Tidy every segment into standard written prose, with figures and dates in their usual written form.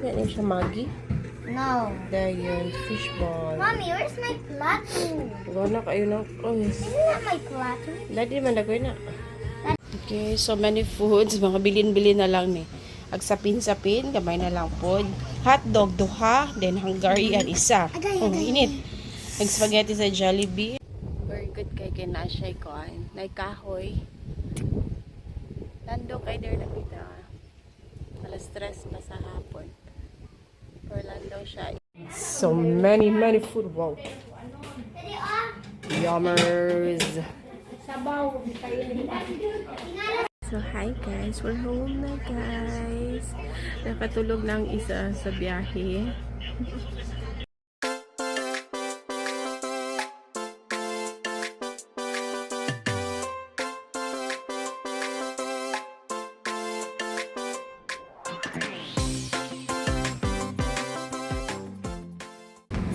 Kaya na siya Maggie. No. Dayon, fishball. Mommy, where's my platter? Wala kayo ng Isn't that my platter? Daddy man lagoy na. Okay, so many foods. Mga bilin-bilin na lang ni. Agsapin-sapin, gamay na lang pod. Hotdog, duha. Then Hungarian, isa. Init. Nag-spaghetti sa Jollibee. Very good kay kinashay ko. Naikahoy. Lando kay there na kita. Alas 3 pa sa hapon. Orlando siya. So many food. Wow. Yummers. So hi guys, we're home na guys. Nakatulog lang isa sa biyahe.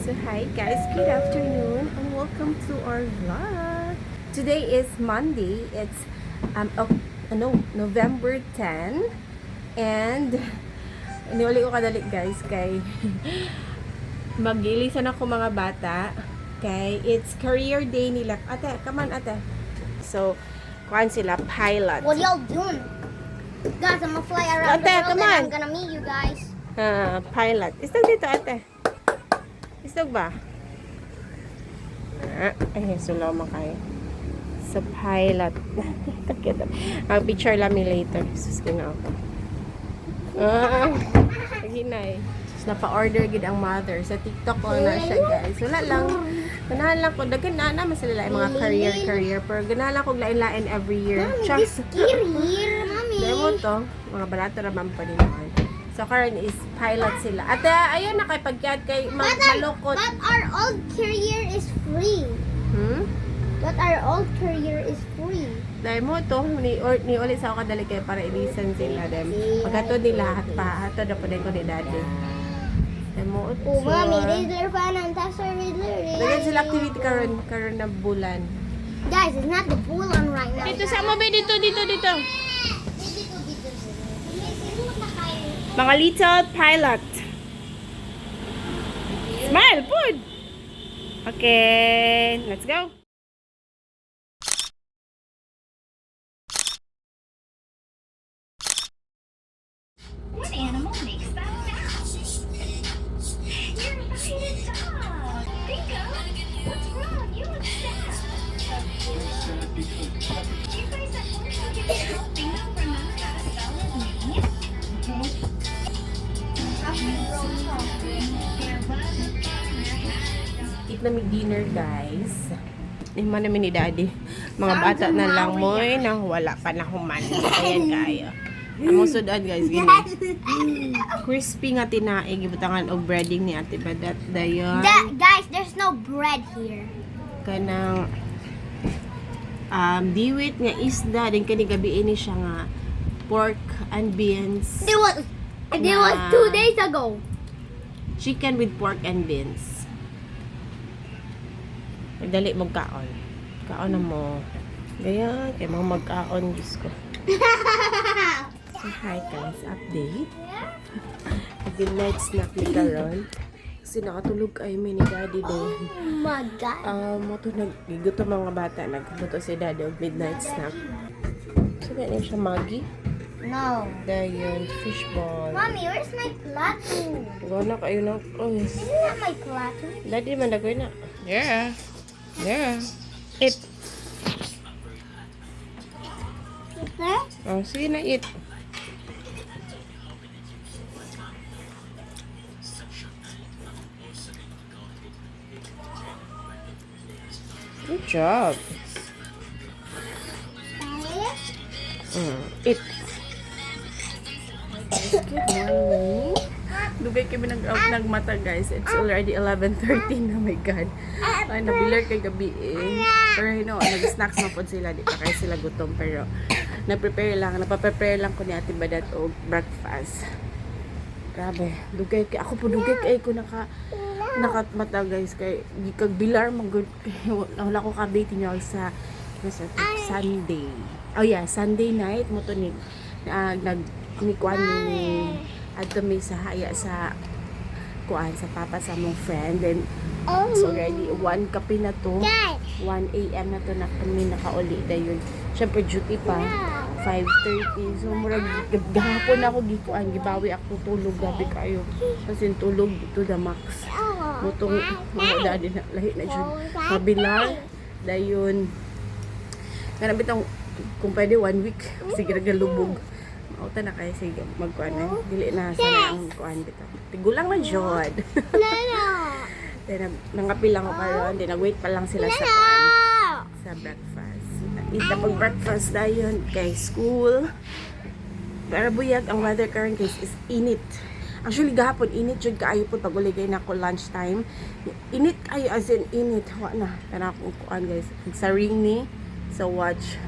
So hi guys, good afternoon and welcome to our vlog. Today is Monday. It's November 10 and iniuli ko kadali guys kay mag-ilisan ako mga bata kay it's career day nila. Ate, come on ate. So, kuhan sila pilot. What y'all doing? Guys, I'm gonna fly around Ate, the world come and on. I'm gonna meet you guys. Pilot. Istog dito ate. Istog ba? Ay, sulaw makaya. Sa pilot. Picture lang mi later. Sus, kina ako. Hinay. Napa-order gid ang mother. Sa TikTok ko na siya guys. Wala lang. Ganahan lang ko. Dagan na naman sila mga career. Pero ganahan lang ko lain-lain every year. Mommy, this career, mommy. Demo to. Mga balato naman pa din naman. So, current is pilot sila. At ayun na kay pagkat kay malukot. But our old career is free. But our old career is free. Dahil mo to, ni ulit sa ako kadali kayo para ilisan sila. Pagkato nila, hato na po din ko ni daddy. Dahil mo ito. Oh, mommy, Riddler fan and that's our Riddler. Dahil sila activity karon na bulan. Guys, it's not the pool on right now. Dito, sama ba? Dito. Mga little pilot. Smile, food. Okay, let's go. What animal makes that sound? You're a excited dog. Bingo. What's wrong? You look sad. You guys at work don't get to help Bingo remember how to spell his name? Eat na may dinner guys. Ima namin ni daddy. Mga bata na lang mo na wala pa na human. Ayan kaya. Among sudan guys, gini. Crispy nga tinaig ibutangan og breading ni Ate Badat dayon. Guys, there's no bread here. Kanang diwit nga isda din kani gabi ini siya nga pork and beans. It was 2 days ago. Chicken with pork and beans. Magdali mo kaon. Kaon na mo. Gaya, kaya mga magkaon, Diyos ko. So, hi guys, update. Good night snack ni Karon. Kasi nakatulog ay ni daddy din. Oh my God. Moto nagiguto mga bata. Nagbuto si daddy og midnight snack. So, kaya siya Maggie. No. Dayon, fishball. Mommy, where's my platter? Wala kayo ng... Isn't that my platter? Daddy man lagoy na. Yeah. Eat. There? Oh, sige na, eat. Good job. Eat. Good morning. Dugay kami nagmata guys. It's already 11:13. Oh my God. Ay, nabilar kay gabi eh. Pero nag-snacks na po sila. Di pa kayo sila gutom. Pero napaprepare lang ko ni Ate Badat o breakfast. Grabe. Dugay kay ako po dugay kay ko nakamata guys kay gikag bilar magud wala ko kabit niyo sa Sunday. Oh yeah, Sunday night mo to ni nagkuan ni adto mi sa haya sa kuan sa papa sa mong friend. Then Oh. it's already 1 kape na to. Dad. 1 a.m. na to na kami nakauli dayon. Syempre duty pa 5:30. So murag gahapon ako gikuan gibawi ako tulog gabi kayo. Kasi tulog to the max. Mutong mga dadi na lahi na jud. Mabilar dayon. Kana bitong kung pwede 1 week sige ra galubog. Mauta na kay sige magkuan na. Dili na sana ang kuan bitaw. Tigulang man jud. Then, nangapil lang ako karon. Then, nag-wait pa lang sila sa kuan. Sa breakfast. Eat na pag-breakfast na yun kay school. Pero buyag, ang weather current case is init. Actually, gahapon, init jud kaayo po pag uligay na ako lunchtime. Init kayo as in init. Wa na. Kana akong kuan guys. Sa ring ni, sa watch.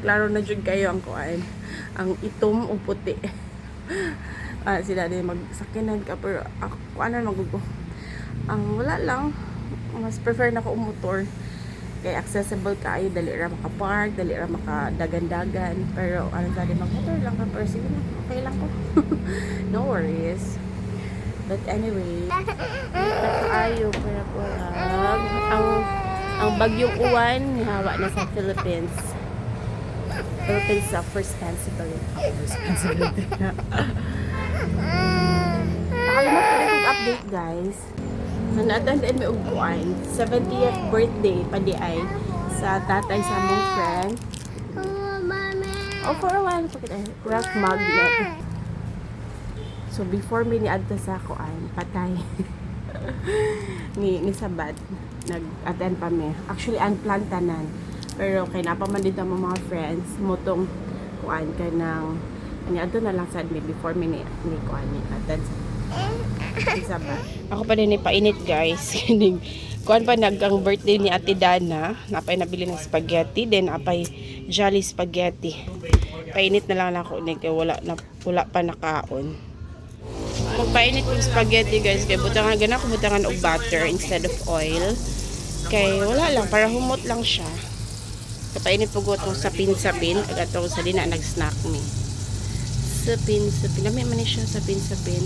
Klaro na jud kayo ang kuan. Ang itom o puti. Sila din magsakinan ka. Pero ako, kuan na magugo. Ang wala lang, mas prefer na ko motor kay accessible kaayo, dali ra maka-park, dali ra makadagan-dagan. Pero ano dali mag-motor lang ka, pero sige na, okay lang ko. No worries. But anyway, kaayo para ang bagyong uwan hawa na sa Philippines. Philippines suffers responsibility. Nakalimutan ko yung update guys. So, na-attend may ugpuan. 70th birthday pa di ay sa tatay sa mong friend. Oh, for a while po kita. Craft magnet. So, before me ni-adto sa kuan, patay. ni Sabat. Nag-attend pa mi. Actually, unplanned tanan. Pero kay napaman dito ang mga friends. Mutong kuan ka ng ni-adto na lang sa mi before me ni kuan ni-attend sa Sabat. Ako pa din ipainit guys. Kuan pa nagang birthday ni Ate Dana. Napay nabili ng spaghetti. Then apay Jolly Spaghetti. Painit na lang ako ni kay wala pa nakaon. Magpainit yung spaghetti guys. Kay butangan gana ko butangan og butter instead of oil. Kay wala lang para humot lang siya. Kapainit po ko itong sapin-sapin. Agad ako sa dina nag-snack me. Sapin-sapin. Lami man ni siya sapin-sapin.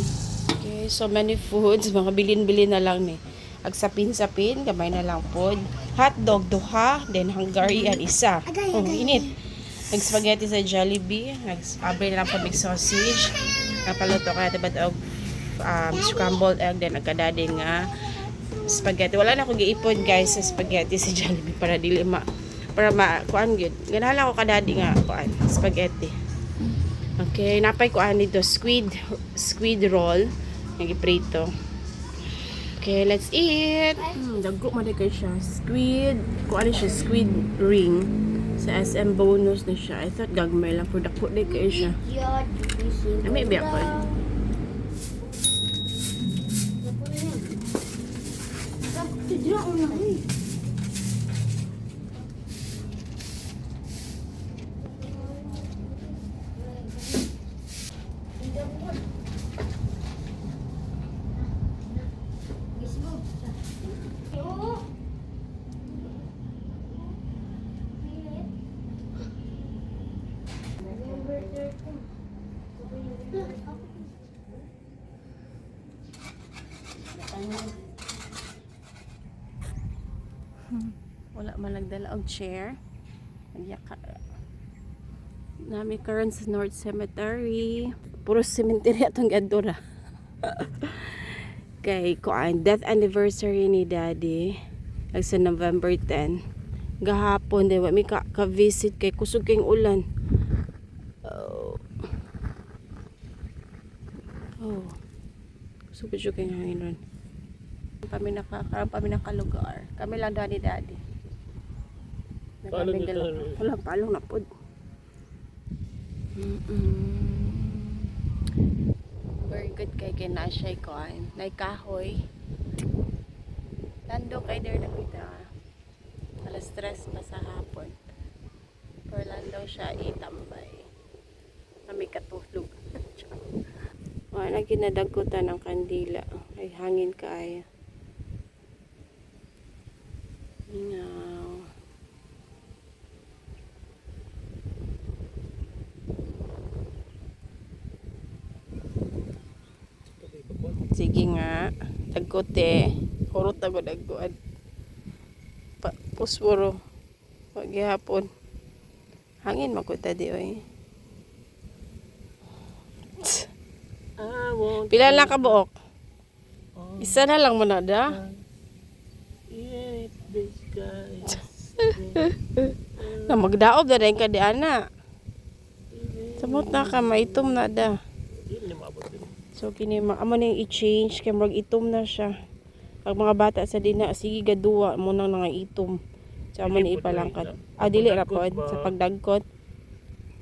Okay, so many foods. Mga bilin-bilin na lang ni. Agsapin-sapin, gamay na lang pod. Hotdog, duha. Then Hungarian, isa. Oh, init. Nag-spaghetti sa Jollibee. Nag-abay na lang po sausage. Napaluto ka natin ba scrambled egg. Then nagkadading spaghetti. Wala na akong giipon guys sa spaghetti sa Jollibee para dili kuan gyud. Ganahan lang ako kadadi nga kuan spaghetti. Okay, napay kuan dito squid roll nga giprito. Okay, let's eat. Dagko man kay siya. Squid, kuan siya squid ring sa SM bonus na siya. I thought gagmay lang pero dako day kay siya. May biya ko. Wala man nagdala og chair. Nami karon sa North Cemetery. Puro cemetery atong gadura. Kay kuan death anniversary ni Daddy. Ag sa November 10. Gahapon di ba mi ka-visit kay kusog kayong ulan. Oh. Kusog kayong hangin ron. Kami nakalugar. Kami lang daw ni Daddy. Wala palong na pod. Very good kay kinashay ko ay kahoy. Lando kay there na kita. Alas 3 pa sa hapon. Pero lando siya itambay. Kami katulog. Wala ginadagkutan ng kandila. Ay hangin kaya. Ingaw. Sige nga. Tagkote. Hurot ako dagkuan. Puspuro. Wag gihapon. Hangin makuta di oy. Pila lang ka buok? Isa na lang mo na da. Na magdaob na rin ka di ana. Samot na ka maitom na da. So kini amo ning i-change kay mag itom na siya. Ang mga bata sa dina sige gaduwa mo nang nga itom. Sa amo ni ipalangkat. Dili ra pod sa pagdagkot.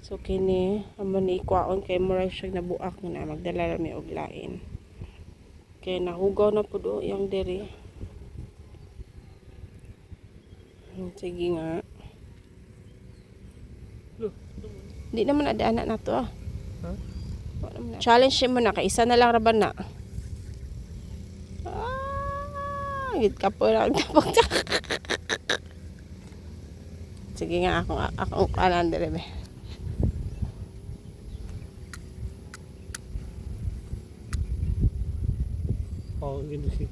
So kini amo ni ikwaon kay murag siya nabuak na magdala ra mi og lain. Kay nahugaw na pud yang diri. Sige nga. Di naman ada anak na to ah. Challenge mo na kay isa na lang ra ba na. Gid ka po lang tapos. Sige nga akong kanan dire be. Oh, gini siya.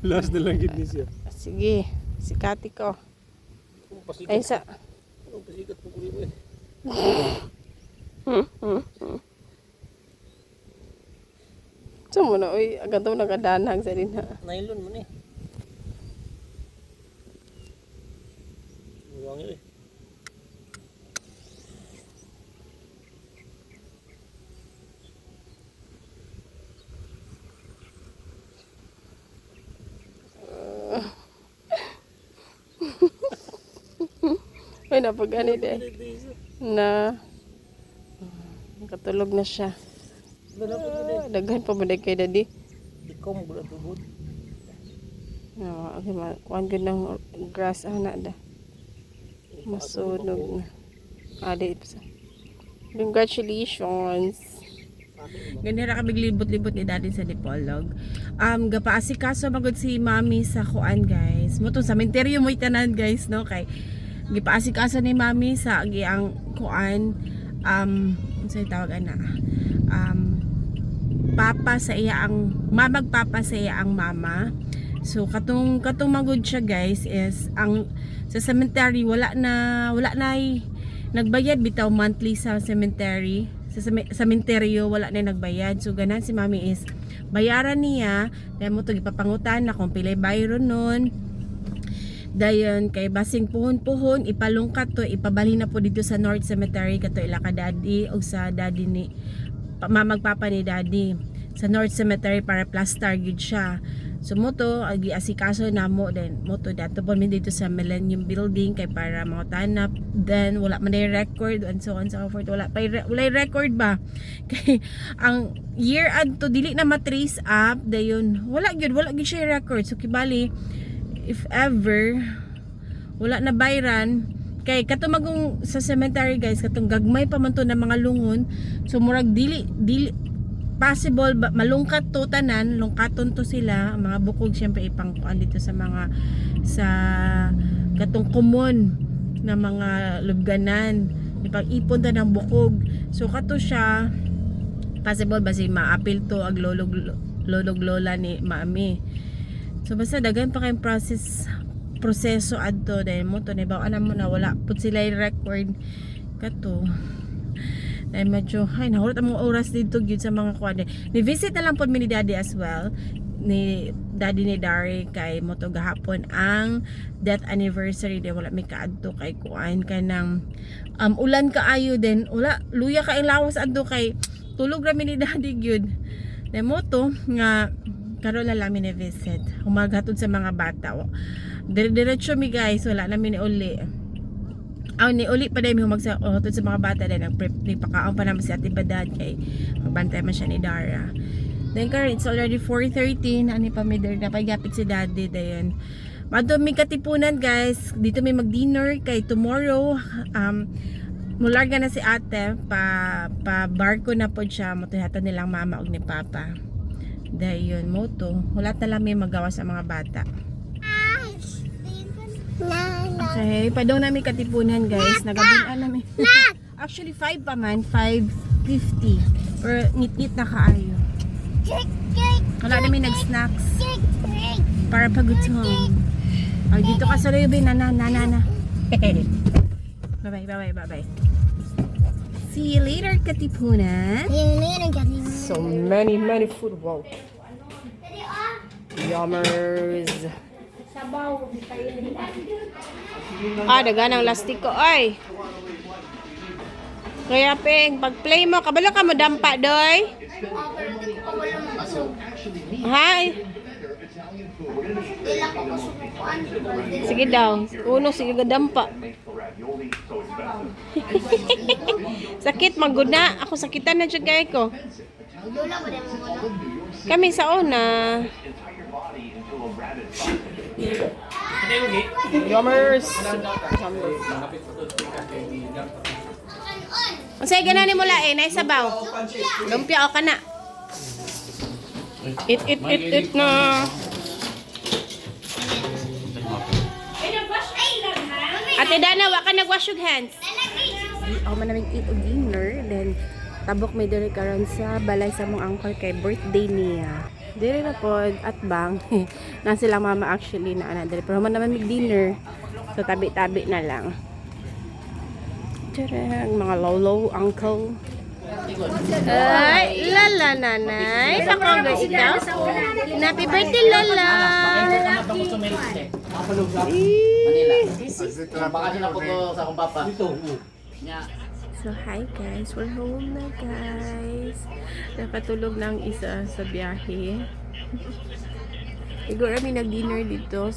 Last na lang gini siya. Sige, sikati ko. Ay sa Pasikat po kulit mo. So mo na oy agad to nagadanhag sa din ha. Nylon mo ni. Wangi eh. Ay napagani de. Na nakatulog na siya. Daghan pa ba kay daddy? Ikaw mo bulat tubod. No, okay kuan gud ng grass ana da. Masunog na. Ade ito sa. Congratulations. Ganira kami libot-libot ni daddy sa Dipolog. Gapaasikaso magud si mami sa kuan guys. Mo to sa cemetery mo itanan guys no kay gipaasikaso ni mami sa ang kuan unsay tawag ana. Papa sa iya ang mamagpapa sa iya ang mama. So katong magud siya guys is ang sa cemetery wala na nagbayad bitaw monthly sa cemetery. Sa cemeteryo wala na nagbayad. So ganan si mami is bayaran niya dahil mo to gipapangutan na kung pilay bayron nun. Dayon kay basing puhon-puhon ipalungkat to ipabali na po dito sa North Cemetery kato ila ka daddy o sa daddy ni mamagpapa ni daddy sa North Cemetery para plaster gid siya. So mo to agi asikaso na mo then mo to dato po mi dito sa Millennium Building kay para mga tanap then wala man day record and so on so forth wala record ba kay ang year ad to dili na matrace up dayon wala gyud siya record so kibali if ever wala na bayran kay katumagong sa cemetery guys katong gagmay pa man to na mga lungon so murag dili possible malungkat to tanan lungkaton to sila mga bukog syempre ipangkuan dito sa mga sa katong common na mga lubganan ipang-ipon ta ng bukog so kato siya possible ba si maapil to ag lolog lola ni mami so basta dagan pa kayong proseso adto dahil mo to nibaw alam mo na wala pud sila record kato ay medyo ay nahurot ang mga oras dito gyud sa mga kuan ni visit na lang pod mi ni daddy as well ni daddy ni Dari kay mo to gahapon ang death anniversary de wala mi kaadto kay kuan kanang ulan kaayo din wala luya ka ilawas adto kay tulog ra mi ni daddy gyud na mo to nga karon lang mi ni visit humaghatod sa mga bata diretso mi guys wala na mi ni uli ni uli pa dahil may humagsa sa mga bata dahil nagpakaon pa naman si Ate Badad kay magbantay man siya ni Dara then current it's already 4:13 ani pa may na pagapit si daddy dayon madumi katipunan guys dito may mag dinner kay tomorrow mularga na si ate pa barko na po siya motohatan nilang mama og ni papa dayon moto wala na lang may magawa sa mga bata. Okay, padong namin katipunan guys. Nagabilan namin. Actually 5 pa man, 5:50. Pero ngit-ngit na kaayo. Wala namin nag-snacks. Para pagutom. Ay, dito ka sa Ruben. Na. Bye-bye. See you later, Katipunan. So many food. Wow. Yummers. Daga ng lastiko. Ay. Kaya peng, pag-play mo, kabalo ka mo dampa, doy? Hi. Sige daw. Uno, sige gadampa. Sakit, maguna. Ako sakitan na dyan kaya ko. Kami sa una. Yummers. Masaya gananin mo lain, ay sabaw. Lumpia o ka na. It na. Ate Dana, wa ka nag-wash your hands. Ako man namin eat og dinner, then tabok may diri karon sa balay sa mong uncle kay birthday niya. Diri na pod at bang na silang mama actually na ana diri pero man naman mig dinner. So tabi-tabi na lang. Tarang mga lolo, uncle. Ay, lala nanay. Pakongo ikaw. Happy birthday, lala. So, hi guys. We're home na guys. Nakatulog lang isa sa biyahe. Siguro kami nag-dinner dito.